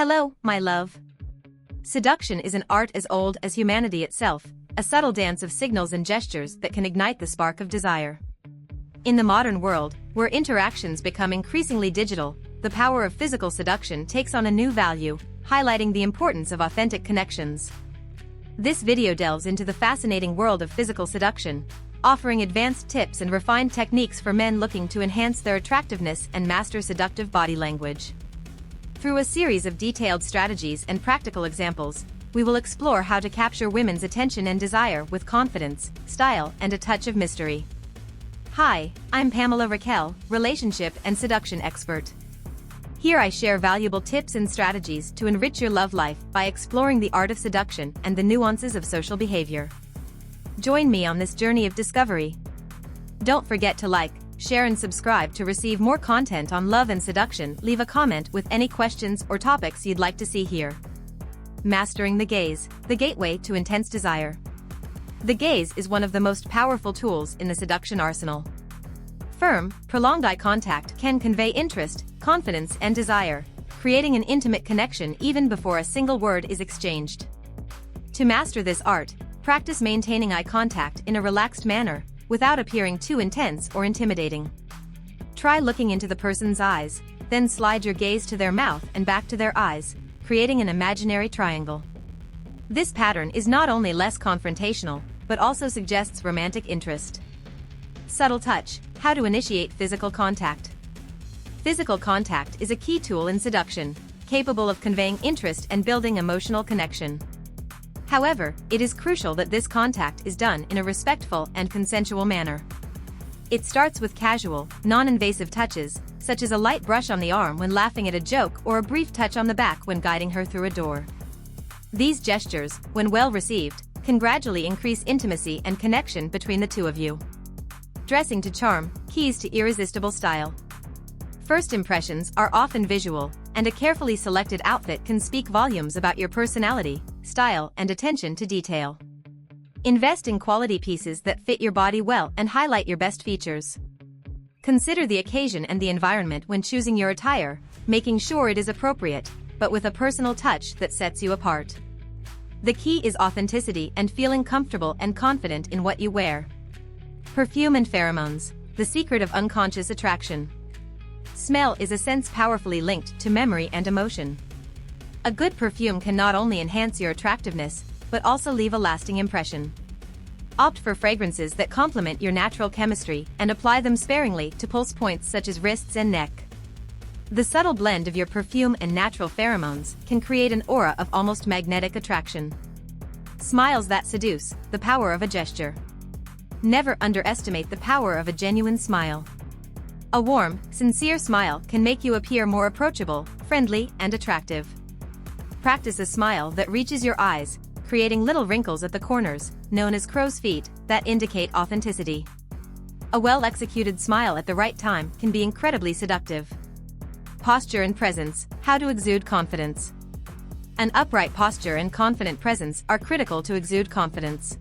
Hello, my love. Seduction is an art as old as humanity itself, a subtle dance of signals and gestures that can ignite the spark of desire. In the modern world, where interactions become increasingly digital, the power of physical seduction takes on a new value, highlighting the importance of authentic connections. This video delves into the fascinating world of physical seduction, offering advanced tips and refined techniques for men looking to enhance their attractiveness and master seductive body language. Through a series of detailed strategies and practical examples, we will explore how to capture women's attention and desire with confidence, style, and a touch of mystery. Hi, I'm Pamela Raquel, relationship and seduction expert. Here I share valuable tips and strategies to enrich your love life by exploring the art of seduction and the nuances of social behavior. Join me on this journey of discovery. Don't forget to like, share and subscribe to receive more content on love and seduction. Leave a comment with any questions or topics you'd like to see here. Mastering the gaze, the gateway to intense desire. The gaze is one of the most powerful tools in the seduction arsenal. Firm, prolonged eye contact can convey interest, confidence and desire, creating an intimate connection even before a single word is exchanged. To master this art, practice maintaining eye contact in a relaxed manner, without appearing too intense or intimidating. Try looking into the person's eyes, then slide your gaze to their mouth and back to their eyes, creating an imaginary triangle. This pattern is not only less confrontational, but also suggests romantic interest. Subtle touch, how to initiate physical contact. Physical contact is a key tool in seduction, capable of conveying interest and building emotional connection. However, it is crucial that this contact is done in a respectful and consensual manner. It starts with casual, non-invasive touches, such as a light brush on the arm when laughing at a joke or a brief touch on the back when guiding her through a door. These gestures, when well received, can gradually increase intimacy and connection between the two of you. Dressing to charm, keys to irresistible style. First impressions are often visual, and a carefully selected outfit can speak volumes about your personality, style, and attention to detail. Invest in quality pieces that fit your body well and highlight your best features. Consider the occasion and the environment when choosing your attire, making sure it is appropriate, but with a personal touch that sets you apart. The key is authenticity and feeling comfortable and confident in what you wear. Perfume and pheromones, the secret of unconscious attraction. Smell is a sense powerfully linked to memory and emotion. A good perfume can not only enhance your attractiveness, but also leave a lasting impression. Opt for fragrances that complement your natural chemistry and apply them sparingly to pulse points such as wrists and neck. The subtle blend of your perfume and natural pheromones can create an aura of almost magnetic attraction. Smiles that seduce, the power of a gesture. Never underestimate the power of a genuine smile. A warm, sincere smile can make you appear more approachable, friendly, and attractive. Practice a smile that reaches your eyes, creating little wrinkles at the corners, known as crow's feet, that indicate authenticity. A well-executed smile at the right time can be incredibly seductive. Posture and presence, how to exude confidence. An upright posture and confident presence are critical to exude confidence.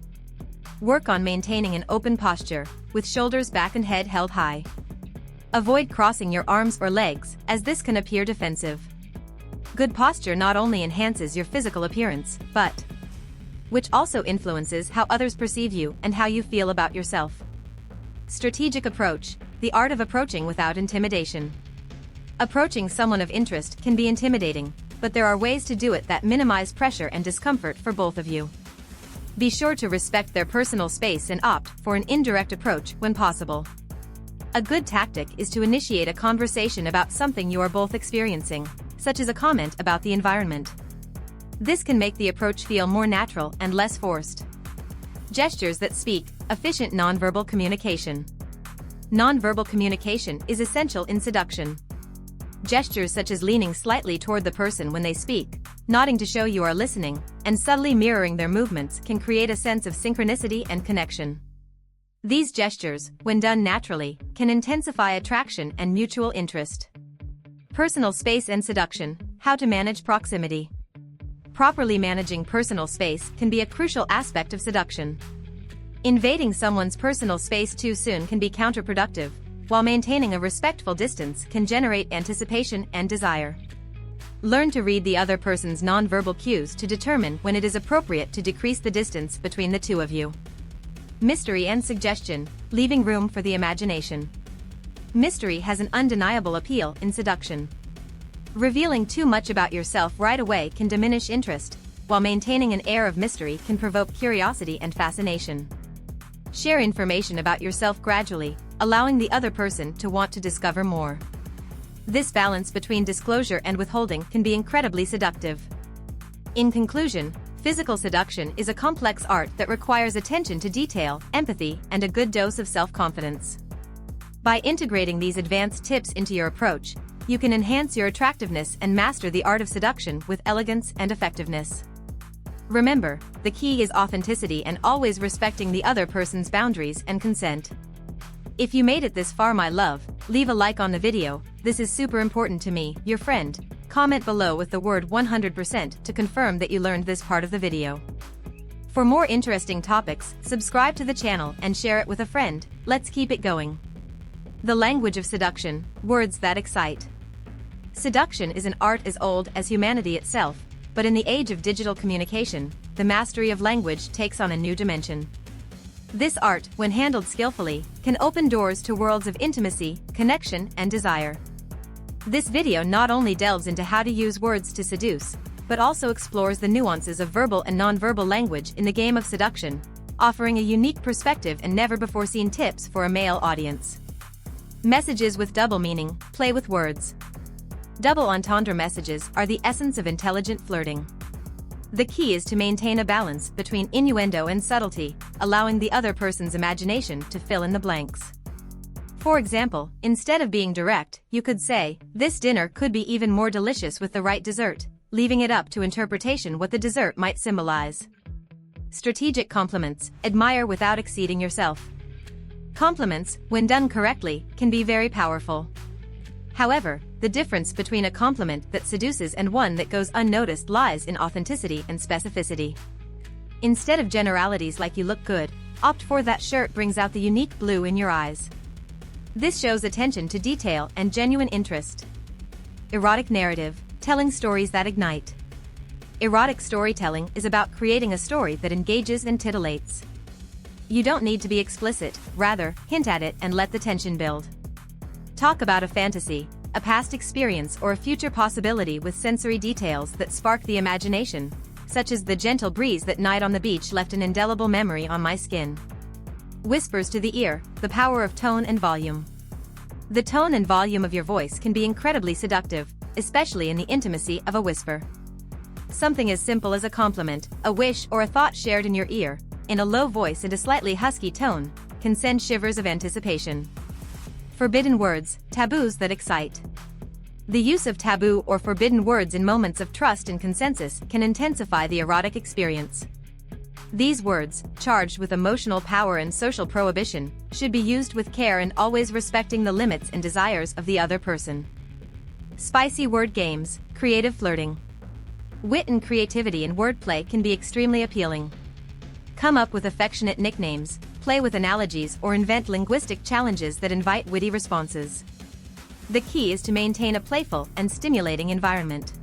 Work on maintaining an open posture, with shoulders back and head held high. Avoid crossing your arms or legs, as this can appear defensive. Good posture not only enhances your physical appearance, but which also influences how others perceive you and how you feel about yourself. Strategic approach, the art of approaching without intimidation. Approaching someone of interest can be intimidating, but there are ways to do it that minimize pressure and discomfort for both of you. Be sure to respect their personal space and opt for an indirect approach when possible. A good tactic is to initiate a conversation about something you are both experiencing, such as a comment about the environment. This can make the approach feel more natural and less forced. Gestures that speak, efficient nonverbal communication. Nonverbal communication is essential in seduction. Gestures such as leaning slightly toward the person when they speak, nodding to show you are listening, and subtly mirroring their movements can create a sense of synchronicity and connection. These gestures, when done naturally, can intensify attraction and mutual interest. Personal space and seduction, how to manage proximity. Properly managing personal space can be a crucial aspect of seduction. Invading someone's personal space too soon can be counterproductive, while maintaining a respectful distance can generate anticipation and desire. Learn to read the other person's nonverbal cues to determine when it is appropriate to decrease the distance between the two of you. Mystery and suggestion, leaving room for the imagination. Mystery has an undeniable appeal in seduction. Revealing too much about yourself right away can diminish interest, while maintaining an air of mystery can provoke curiosity and fascination. Share information about yourself gradually, allowing the other person to want to discover more. This balance between disclosure and withholding can be incredibly seductive. In conclusion, physical seduction is a complex art that requires attention to detail, empathy, and a good dose of self-confidence. By integrating these advanced tips into your approach, you can enhance your attractiveness and master the art of seduction with elegance and effectiveness. Remember, the key is authenticity and always respecting the other person's boundaries and consent. If you made it this far, my love, leave a like on the video. This is super important to me, your friend. Comment below with the word 100% to confirm that you learned this part of the video. For more interesting topics, subscribe to the channel and share it with a friend. Let's keep it going. The language of seduction, words that excite. Seduction is an art as old as humanity itself, but in the age of digital communication, the mastery of language takes on a new dimension. This art, when handled skillfully, can open doors to worlds of intimacy, connection, and desire. This video not only delves into how to use words to seduce, but also explores the nuances of verbal and nonverbal language in the game of seduction, offering a unique perspective and never-before-seen tips for a male audience. Messages with double meaning, play with words. Double entendre messages are the essence of intelligent flirting. The key is to maintain a balance between innuendo and subtlety, allowing the other person's imagination to fill in the blanks. For example, instead of being direct, you could say, "This dinner could be even more delicious with the right dessert," leaving it up to interpretation what the dessert might symbolize. Strategic compliments, admire without exceeding yourself. Compliments, when done correctly, can be very powerful. However, the difference between a compliment that seduces and one that goes unnoticed lies in authenticity and specificity. Instead of generalities like "you look good," opt for "that shirt brings out the unique blue in your eyes." This shows attention to detail and genuine interest. Erotic narrative, telling stories that ignite. Erotic storytelling is about creating a story that engages and titillates. You don't need to be explicit, rather, hint at it and let the tension build. Talk about a fantasy, a past experience, or a future possibility with sensory details that spark the imagination, such as "the gentle breeze that night on the beach left an indelible memory on my skin." Whispers to the ear, the power of tone and volume. The tone and volume of your voice can be incredibly seductive, especially in the intimacy of a whisper. Something as simple as a compliment, a wish, or a thought shared in your ear, in a low voice and a slightly husky tone, can send shivers of anticipation. Forbidden words, taboos that excite. The use of taboo or forbidden words in moments of trust and consensus can intensify the erotic experience. These words, charged with emotional power and social prohibition, should be used with care and always respecting the limits and desires of the other person. Spicy word games, creative flirting. Wit and creativity in wordplay can be extremely appealing. Come up with affectionate nicknames, play with analogies, or invent linguistic challenges that invite witty responses. The key is to maintain a playful and stimulating environment.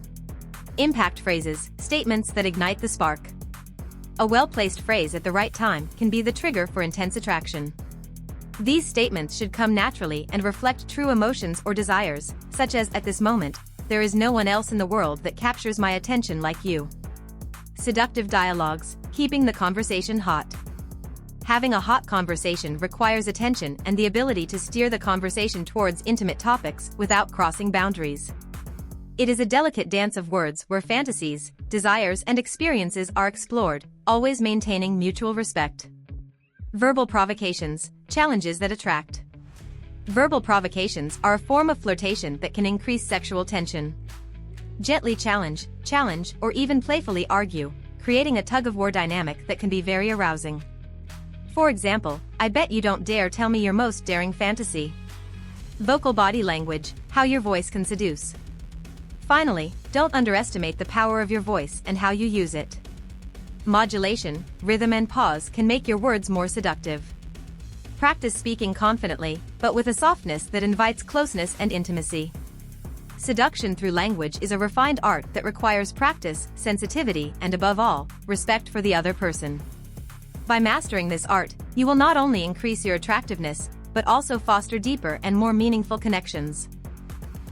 Impact phrases, statements that ignite the spark. A well-placed phrase at the right time can be the trigger for intense attraction. These statements should come naturally and reflect true emotions or desires, such as, "At this moment, there is no one else in the world that captures my attention like you." Seductive dialogues, keeping the conversation hot. Having a hot conversation requires attention and the ability to steer the conversation towards intimate topics without crossing boundaries. It is a delicate dance of words where fantasies, desires, and experiences are explored, always maintaining mutual respect. Verbal provocations, challenges that attract. Verbal provocations are a form of flirtation that can increase sexual tension. Gently challenge, or even playfully argue, creating a tug-of-war dynamic that can be very arousing. For example, "I bet you don't dare tell me your most daring fantasy." Vocal body language, how your voice can seduce. Finally, don't underestimate the power of your voice and how you use it. Modulation, rhythm, and pause can make your words more seductive. Practice speaking confidently, but with a softness that invites closeness and intimacy. Seduction through language is a refined art that requires practice, sensitivity, and above all, respect for the other person. By mastering this art, you will not only increase your attractiveness, but also foster deeper and more meaningful connections.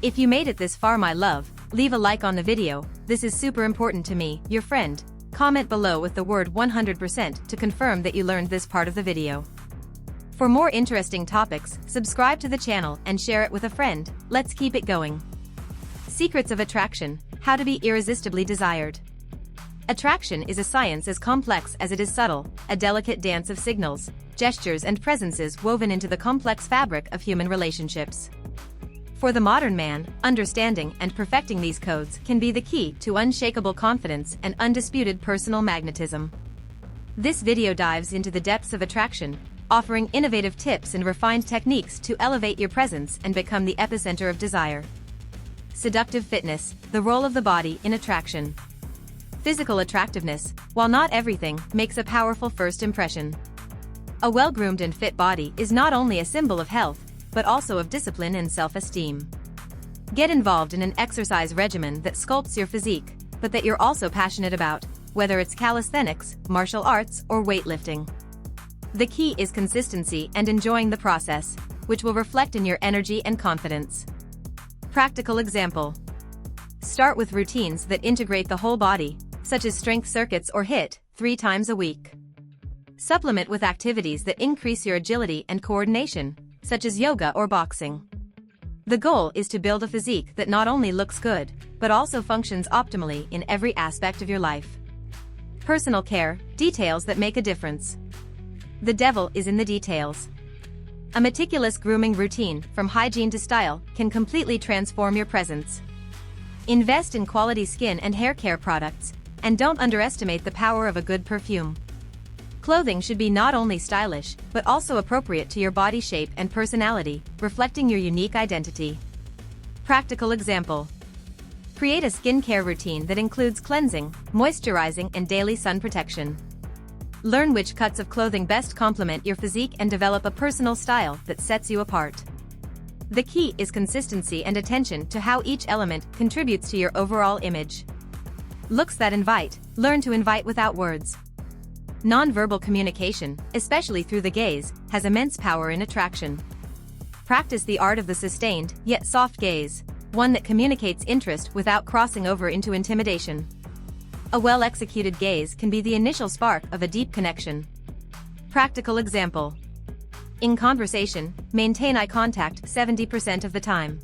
If you made it this far, my love, leave a like on the video. This is super important to me, your friend. Comment below with the word 100% to confirm that you learned this part of the video. For more interesting topics, subscribe to the channel and share it with a friend. Let's keep it going. Secrets of attraction: how to be irresistibly desired. Attraction is a science as complex as it is subtle, a delicate dance of signals, gestures and presences woven into the complex fabric of human relationships. For the modern man, understanding and perfecting these codes can be the key to unshakable confidence and undisputed personal magnetism. This video dives into the depths of attraction, offering innovative tips and refined techniques to elevate your presence and become the epicenter of desire. Seductive fitness: the role of the body in attraction. Physical attractiveness, while not everything, makes a powerful first impression. A well-groomed and fit body is not only a symbol of health, but also of discipline and self-esteem. Get involved in an exercise regimen that sculpts your physique, but that you're also passionate about, whether it's calisthenics, martial arts, or weightlifting. The key is consistency and enjoying the process, which will reflect in your energy and confidence. Practical example: start with routines that integrate the whole body, such as strength circuits or HIIT, 3 times a week. Supplement with activities that increase your agility and coordination, such as yoga or boxing. The goal is to build a physique that not only looks good, but also functions optimally in every aspect of your life. Personal care: details that make a difference. The devil is in the details. A meticulous grooming routine, from hygiene to style, can completely transform your presence. Invest in quality skin and hair care products, and don't underestimate the power of a good perfume. Clothing should be not only stylish, but also appropriate to your body shape and personality, reflecting your unique identity. Practical example: create a skincare routine that includes cleansing, moisturizing, and daily sun protection. Learn which cuts of clothing best complement your physique and develop a personal style that sets you apart. The key is consistency and attention to how each element contributes to your overall image. Looks that invite: learn to invite without words. Non-verbal communication, especially through the gaze, has immense power in attraction. Practice the art of the sustained, yet soft gaze, one that communicates interest without crossing over into intimidation. A well-executed gaze can be the initial spark of a deep connection. Practical example: in conversation, maintain eye contact 70% of the time.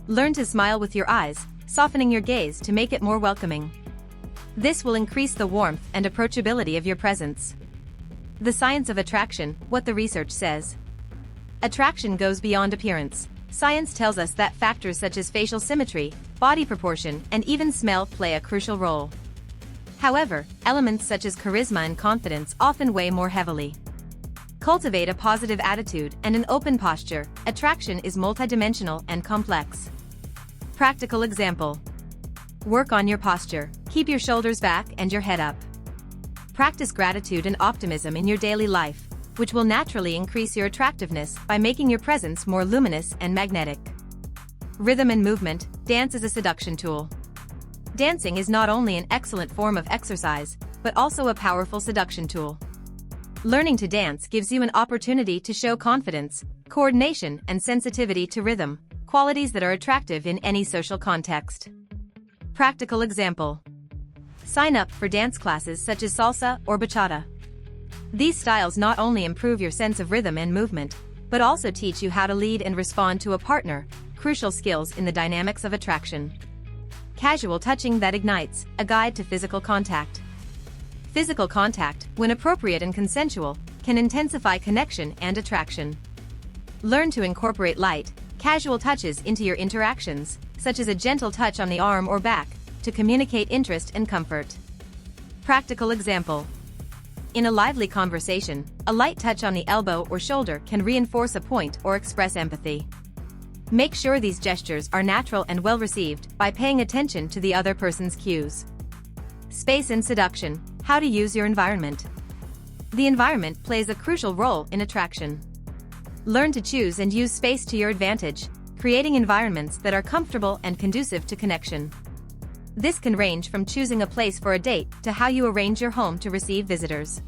Learn to smile with your eyes, softening your gaze to make it more welcoming. This will increase the warmth and approachability of your presence. The science of attraction: what the research says. Attraction goes beyond appearance. Science tells us that factors such as facial symmetry, body proportion, and even smell play a crucial role. However, elements such as charisma and confidence often weigh more heavily. Cultivate a positive attitude and an open posture. Attraction is multidimensional and complex. Practical example: work on your posture. Keep your shoulders back and your head up. Practice gratitude and optimism in your daily life, which will naturally increase your attractiveness by making your presence more luminous and magnetic. Rhythm and movement: dance is a seduction tool. Dancing is not only an excellent form of exercise, but also a powerful seduction tool. Learning to dance gives you an opportunity to show confidence, coordination, and sensitivity to rhythm, qualities that are attractive in any social context. Practical example: sign up for dance classes such as salsa or bachata. These styles not only improve your sense of rhythm and movement, but also teach you how to lead and respond to a partner, crucial skills in the dynamics of attraction. Casual touching that ignites: a guide to physical contact. Physical contact, when appropriate and consensual, can intensify connection and attraction. Learn to incorporate light, casual touches into your interactions, such as a gentle touch on the arm or back, to communicate interest and comfort. Practical example: in a lively conversation, a light touch on the elbow or shoulder can reinforce a point or express empathy. Make sure these gestures are natural and well received by paying attention to the other person's cues. Space and seduction: how to use your environment. The environment plays a crucial role in attraction. Learn to choose and use space to your advantage, creating environments that are comfortable and conducive to connection. This can range from choosing a place for a date to how you arrange your home to receive visitors.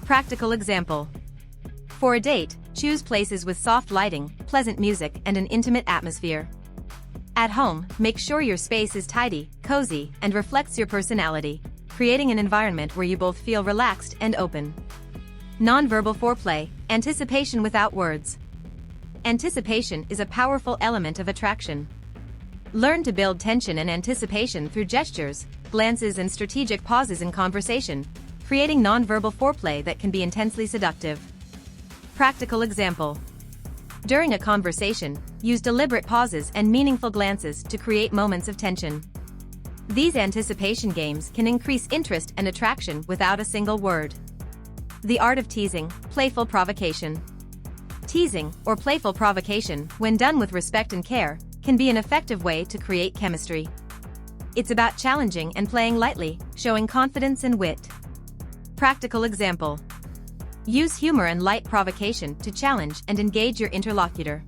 Practical example. For a date, choose places with soft lighting, pleasant music, and an intimate atmosphere. At home, make sure your space is tidy, cozy, and reflects your personality, creating an environment where you both feel relaxed and open. Nonverbal foreplay, anticipation without words. Anticipation is a powerful element of attraction. Learn to build tension and anticipation through gestures, glances, and strategic pauses in conversation, creating nonverbal foreplay that can be intensely seductive. Practical example. During a conversation, use deliberate pauses and meaningful glances to create moments of tension. These anticipation games can increase interest and attraction without a single word. The art of teasing, playful provocation. Teasing, or playful provocation, when done with respect and care, can be an effective way to create chemistry. It's about challenging and playing lightly, showing confidence and wit. Practical example. Use humor and light provocation to challenge and engage your interlocutor.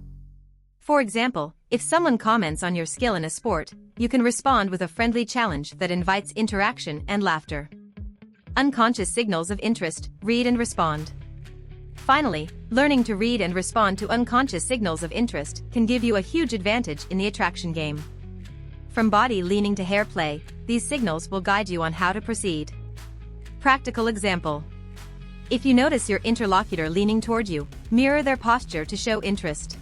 For example, if someone comments on your skill in a sport, you can respond with a friendly challenge that invites interaction and laughter. Unconscious signals of interest, read and respond. Finally, learning to read and respond to unconscious signals of interest can give you a huge advantage in the attraction game. From body leaning to hair play, these signals will guide you on how to proceed. Practical example. If you notice your interlocutor leaning toward you, mirror their posture to show interest.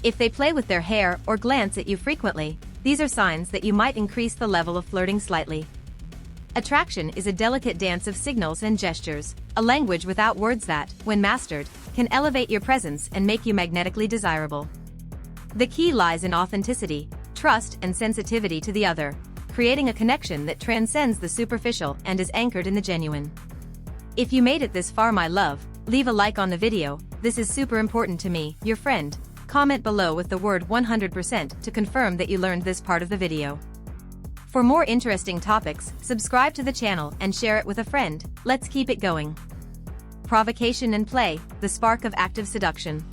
If they play with their hair or glance at you frequently, these are signs that you might increase the level of flirting slightly. Attraction is a delicate dance of signals and gestures, a language without words that, when mastered, can elevate your presence and make you magnetically desirable. The key lies in authenticity, trust, and sensitivity to the other, creating a connection that transcends the superficial and is anchored in the genuine. If you made it this far, my love, leave a like on the video. This is super important to me, your friend. Comment below with the word 100% to confirm that you learned this part of the video. For more interesting topics, subscribe to the channel and share it with a friend. Let's keep it going. Provocation and play, the spark of active seduction.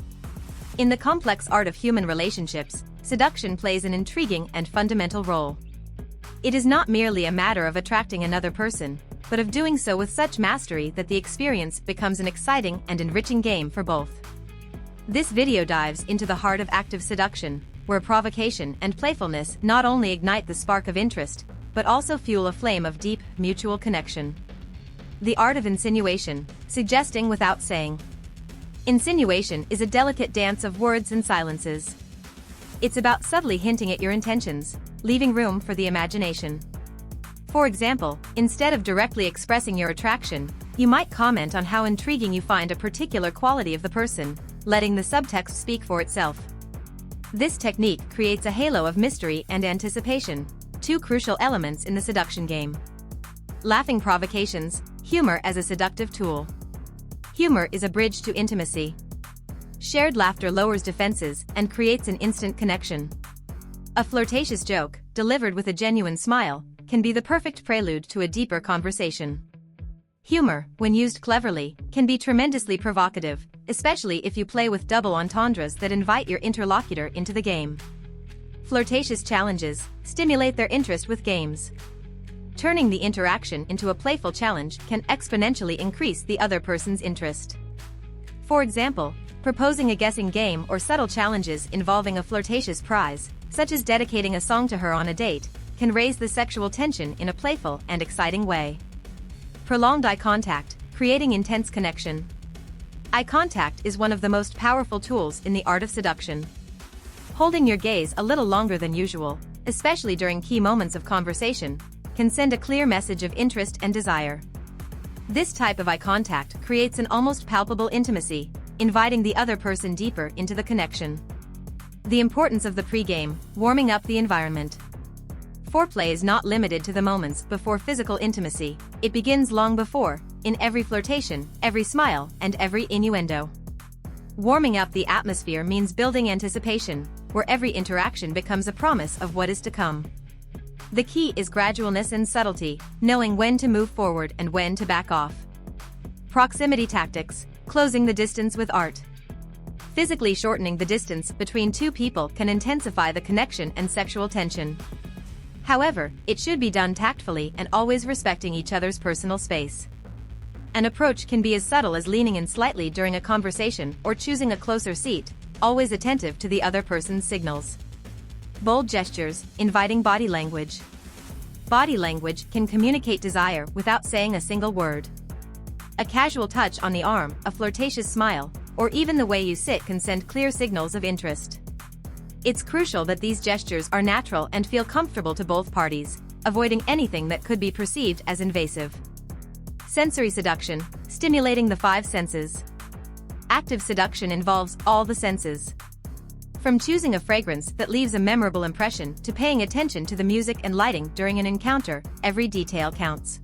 In the complex art of human relationships, seduction plays an intriguing and fundamental role. It is not merely a matter of attracting another person, but of doing so with such mastery that the experience becomes an exciting and enriching game for both. This video dives into the heart of active seduction, where provocation and playfulness not only ignite the spark of interest, but also fuel a flame of deep, mutual connection. The art of insinuation, suggesting without saying. Insinuation is a delicate dance of words and silences. It's about subtly hinting at your intentions, leaving room for the imagination. For example, instead of directly expressing your attraction, you might comment on how intriguing you find a particular quality of the person, letting the subtext speak for itself. This technique creates a halo of mystery and anticipation, two crucial elements in the seduction game. Laughing provocations, humor as a seductive tool. Humor is a bridge to intimacy. Shared laughter lowers defenses and creates an instant connection. A flirtatious joke, delivered with a genuine smile, can be the perfect prelude to a deeper conversation. Humor, when used cleverly, can be tremendously provocative, especially if you play with double entendres that invite your interlocutor into the game. Flirtatious challenges stimulate their interest with games. Turning the interaction into a playful challenge can exponentially increase the other person's interest. For example, proposing a guessing game or subtle challenges involving a flirtatious prize, such as dedicating a song to her on a date, can raise the sexual tension in a playful and exciting way. Prolonged eye contact, creating intense connection. Eye contact is one of the most powerful tools in the art of seduction. Holding your gaze a little longer than usual, especially during key moments of conversation, can send a clear message of interest and desire. This type of eye contact creates an almost palpable intimacy, inviting the other person deeper into the connection. The importance of the pre-game, warming up the environment. Foreplay is not limited to the moments before physical intimacy. It begins long before, in every flirtation, every smile, and every innuendo. Warming up the atmosphere means building anticipation, where every interaction becomes a promise of what is to come. The key is gradualness and subtlety, knowing when to move forward and when to back off. Proximity tactics, closing the distance with art. Physically shortening the distance between two people can intensify the connection and sexual tension. However, it should be done tactfully and always respecting each other's personal space. An approach can be as subtle as leaning in slightly during a conversation or choosing a closer seat, always attentive to the other person's signals. Bold gestures, inviting body language. Body language can communicate desire without saying a single word. A casual touch on the arm, a flirtatious smile, or even the way you sit can send clear signals of interest. It's crucial that these gestures are natural and feel comfortable to both parties, avoiding anything that could be perceived as invasive. Sensory seduction, stimulating the five senses. Active seduction involves all the senses. From choosing a fragrance that leaves a memorable impression to paying attention to the music and lighting during an encounter, every detail counts.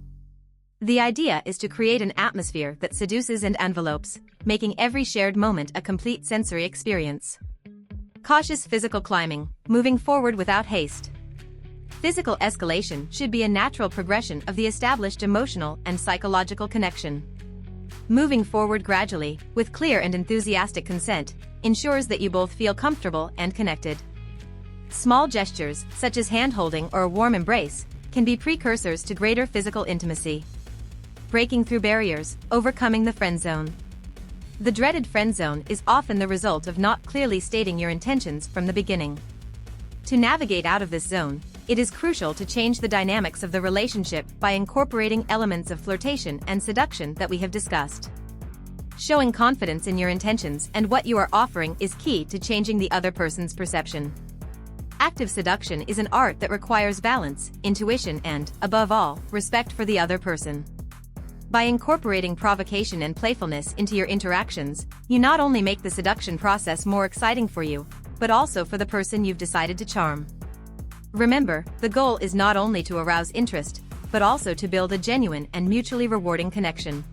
The idea is to create an atmosphere that seduces and envelopes, making every shared moment a complete sensory experience. Cautious physical climbing, moving forward without haste. Physical escalation should be a natural progression of the established emotional and psychological connection. Moving forward gradually, with clear and enthusiastic consent, ensures that you both feel comfortable and connected. Small gestures, such as hand-holding or a warm embrace, can be precursors to greater physical intimacy. Breaking through barriers, overcoming the friend zone. The dreaded friend zone is often the result of not clearly stating your intentions from the beginning. To navigate out of this zone, it is crucial to change the dynamics of the relationship by incorporating elements of flirtation and seduction that we have discussed. Showing confidence in your intentions and what you are offering is key to changing the other person's perception. Active seduction is an art that requires balance, intuition and, above all, respect for the other person. By incorporating provocation and playfulness into your interactions, you not only make the seduction process more exciting for you, but also for the person you've decided to charm. Remember, the goal is not only to arouse interest, but also to build a genuine and mutually rewarding connection.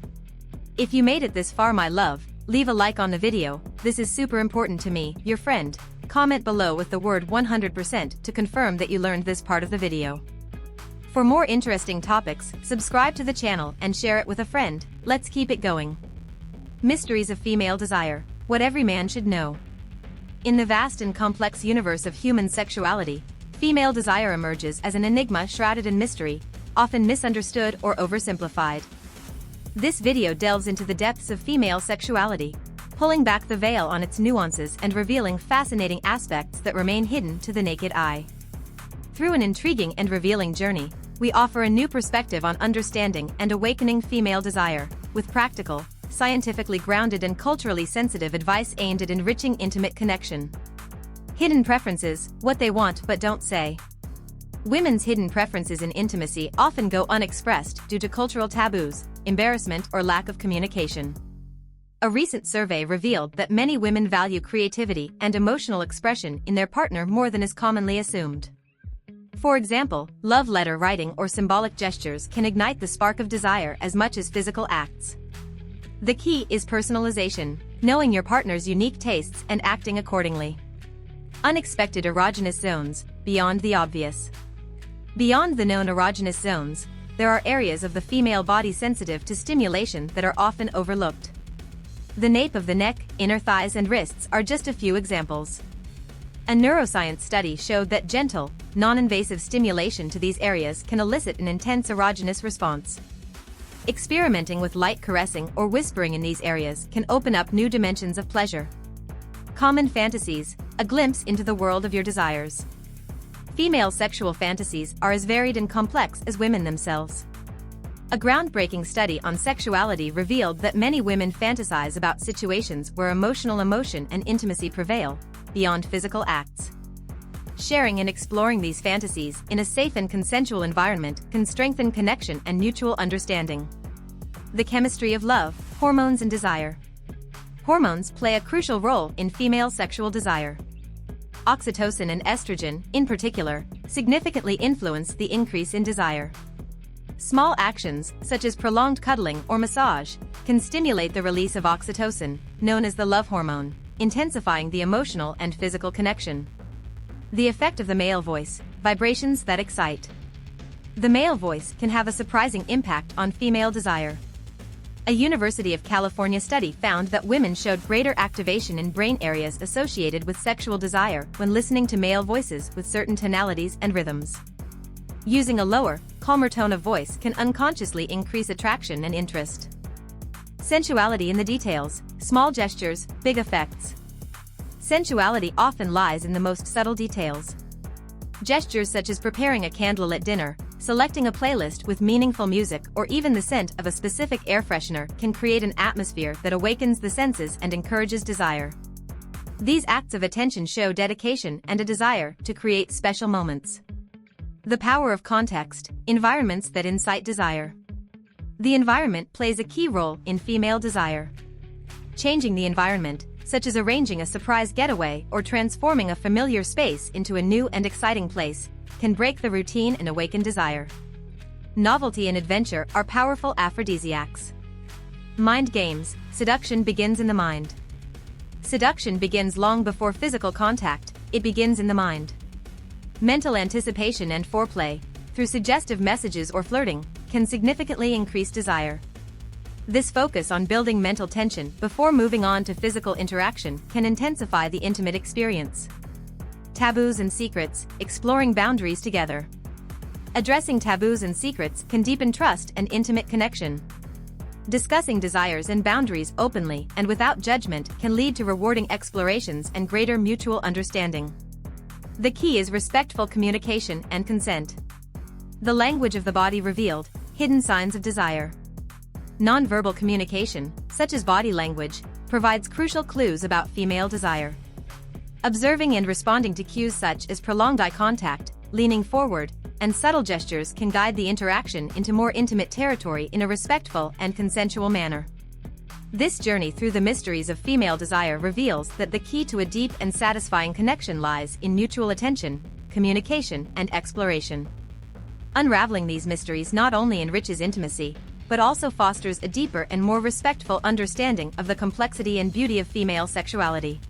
If you made it this far, my love, leave a like on the video. This is super important to me, your friend. Comment below with the word 100% to confirm that you learned this part of the video. For more interesting topics, subscribe to the channel and share it with a friend. Let's keep it going. Mysteries of female desire, what every man should know. In the vast and complex universe of human sexuality, female desire emerges as an enigma shrouded in mystery, often misunderstood or oversimplified. This video delves into the depths of female sexuality, pulling back the veil on its nuances and revealing fascinating aspects that remain hidden to the naked eye. Through an intriguing and revealing journey, we offer a new perspective on understanding and awakening female desire, with practical, scientifically grounded and culturally sensitive advice aimed at enriching intimate connection. Hidden preferences, what they want but don't say. Women's hidden preferences in intimacy often go unexpressed due to cultural taboos, embarrassment or lack of communication. A recent survey revealed that many women value creativity and emotional expression in their partner more than is commonly assumed. For example, love letter writing or symbolic gestures can ignite the spark of desire as much as physical acts. The key is personalization, knowing your partner's unique tastes and acting accordingly. Unexpected erogenous zones, beyond the obvious. Beyond the known erogenous zones, there are areas of the female body sensitive to stimulation that are often overlooked. The nape of the neck, inner thighs and wrists are just a few examples. A neuroscience study showed that gentle, non-invasive stimulation to these areas can elicit an intense erogenous response. Experimenting with light caressing or whispering in these areas can open up new dimensions of pleasure. Common fantasies, a glimpse into the world of your desires. Female sexual fantasies are as varied and complex as women themselves. A groundbreaking study on sexuality revealed that many women fantasize about situations where emotion and intimacy prevail, beyond physical acts. Sharing and exploring these fantasies in a safe and consensual environment can strengthen connection and mutual understanding. The chemistry of love, hormones and desire. Hormones play a crucial role in female sexual desire. Oxytocin and estrogen, in particular, significantly influence the increase in desire. Small actions, such as prolonged cuddling or massage, can stimulate the release of oxytocin, known as the love hormone, intensifying the emotional and physical connection. The effect of the male voice, vibrations that excite. The male voice can have a surprising impact on female desire. A University of California study found that women showed greater activation in brain areas associated with sexual desire when listening to male voices with certain tonalities and rhythms. Using a lower, calmer tone of voice can unconsciously increase attraction and interest. Sensuality in the details, small gestures, big effects. Sensuality often lies in the most subtle details. Gestures such as preparing a candlelit dinner, selecting a playlist with meaningful music, or even the scent of a specific air freshener can create an atmosphere that awakens the senses and encourages desire. These acts of attention show dedication and a desire to create special moments. The power of context, environments that incite desire. The environment plays a key role in female desire. Changing the environment, such as arranging a surprise getaway or transforming a familiar space into a new and exciting place, can break the routine and awaken desire. Novelty and adventure are powerful aphrodisiacs. Mind games, seduction begins in the mind. Seduction begins long before physical contact, it begins in the mind. Mental anticipation and foreplay, through suggestive messages or flirting, can significantly increase desire. This focus on building mental tension before moving on to physical interaction can intensify the intimate experience. Taboos and secrets, exploring boundaries together. Addressing taboos and secrets can deepen trust and intimate connection. Discussing desires and boundaries openly and without judgment can lead to rewarding explorations and greater mutual understanding. The key is respectful communication and consent. The language of the body revealed, hidden signs of desire. Nonverbal communication, such as body language, provides crucial clues about female desire. Observing and responding to cues such as prolonged eye contact, leaning forward, and subtle gestures can guide the interaction into more intimate territory in a respectful and consensual manner. This journey through the mysteries of female desire reveals that the key to a deep and satisfying connection lies in mutual attention, communication, and exploration. Unraveling these mysteries not only enriches intimacy, but also fosters a deeper and more respectful understanding of the complexity and beauty of female sexuality.